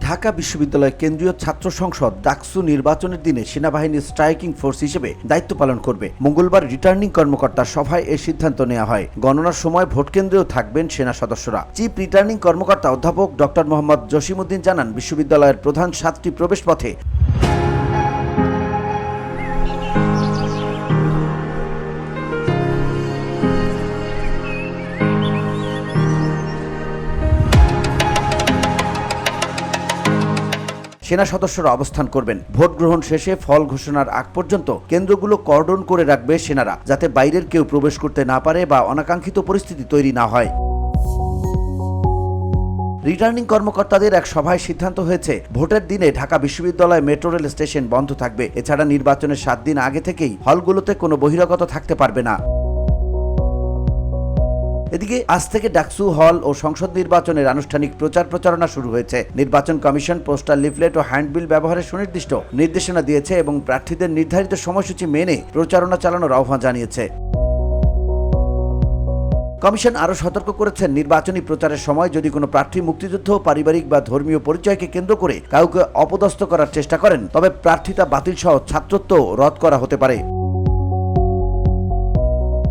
ঢাকা বিশ্ববিদ্যালয় কেন্দ্রীয় ছাত্র সংসদ ডাকসু নির্বাচনের দিনে সেনাবাহিনীর স্ট্রাইকিং ফোর্স হিসেবে দায়িত্ব পালন করবে। মঙ্গলবার রিটার্নিং কর্মকর্তার সভায় এই সিদ্ধান্ত নেওয়া হয়। গণনার সময় ভোট কেন্দ্রেও থাকবেন সেনা সদস্যরা। চিফ রিটার্নিং কর্মকর্তা অধ্যাপক ডক্টর মোহাম্মদ জসিমউদ্দিন জানান, বিশ্ববিদ্যালয়ের প্রধান 7টি প্রবেশপথে সেনা সদস্যরা অবস্থান করবেন। ভোট গ্রহণ শেষে ফল ঘোষণার আগ পর্যন্ত কেন্দ্রগুলো কর্ডন করে রাখবে সেনারা, যাতে বাইরের কেউ প্রবেশ করতে না পারে বা অনাকাঙ্ক্ষিত পরিস্থিতি তৈরি না হয়। রিটার্নিং কর্মকর্তাদের এক সভায় সিদ্ধান্ত হয়েছে, ভোটের দিনে ঢাকা বিশ্ববিদ্যালয় মেট্রো রেল স্টেশন বন্ধ থাকবে। এছাড়া নির্বাচনের 7 দিন আগে থেকেই হলগুলোতে কোনো বহিরাগত থাকতে পারবে না। এদিকে আজ থেকে ডাকসু হল ও সংসদ নির্বাচনের আনুষ্ঠানিক প্রচারণা শুরু হয়েছে। নির্বাচন কমিশন পোস্টার, লিফলেট ও হ্যান্ডবিল ব্যবহারের সুনির্দিষ্ট নির্দেশনা দিয়েছে এবং প্রার্থীদের নির্ধারিত সময়সূচি মেনে প্রচারণা চালানোর আহ্বান জানিয়েছে। কমিশন আরও সতর্ক করেছেন, নির্বাচনী প্রচারের সময় যদি কোনো প্রার্থী মুক্তিযুদ্ধ, পারিবারিক বা ধর্মীয় পরিচয়কে কেন্দ্র করে কাউকে অপদস্থ করার চেষ্টা করেন, তবে প্রার্থিতা বাতিল সহ ছাত্রত্ব রদ করা হতে পারে।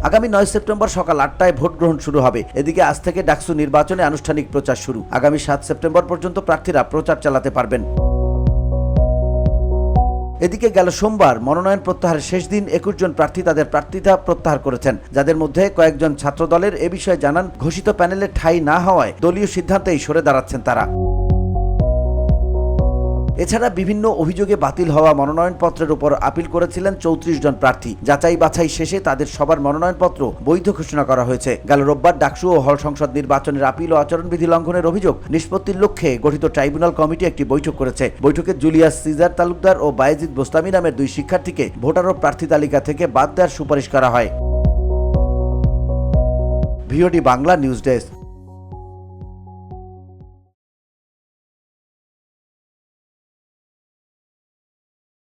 আগামী 9 সেপ্টেম্বর সকাল 8টায় ভোট গ্রহণ শুরু হবে। এদিকে আজ থেকে ডাকসু নির্বাচনে আনুষ্ঠানিক প্রচার শুরু। আগামী 7 সেপ্টেম্বর পর্যন্ত প্রার্থীরা প্রচার চালাতে পারবেন। এদিকে গেল সোমবার মনোনয়ন প্রত্যাহারের শেষ দিন 21 জন প্রার্থী তাদের প্রার্থিতা প্রত্যাহার করেছেন, যাদের মধ্যে কয়েকজন ছাত্রদলের এ বিষয়ে জানান, ঘোষিত প্যানেলে ঠাঁই না হওয়ায় দলীয় সিদ্ধান্তেই সরে দাঁড়াচ্ছেন তারা। এছাড়া বিভিন্ন অভিযোগে বাতিল হওয়া মনোনয়নপত্রের উপর আপিল করেছিলেন 34 জন প্রার্থী। যাচাই বাছাই শেষে তাদের সবার মনোনয়নপত্র বৈধ ঘোষণা করা হয়েছে। গেল রোববার ডাকসু ও হল সংসদ নির্বাচনের আপিল ও আচরণবিধি লঙ্ঘনের অভিযোগ নিষ্পত্তির লক্ষ্যে গঠিত ট্রাইব্যুনাল কমিটি একটি বৈঠক করেছে। বৈঠকে জুলিয়াস সিজার তালুকদার ও বায়েজিদ বোস্তামি নামের 2 শিক্ষার্থীকে ভোটার ও প্রার্থী তালিকা থেকে বাদ দেওয়ার সুপারিশ করা হয়। VOD Bangla news desk.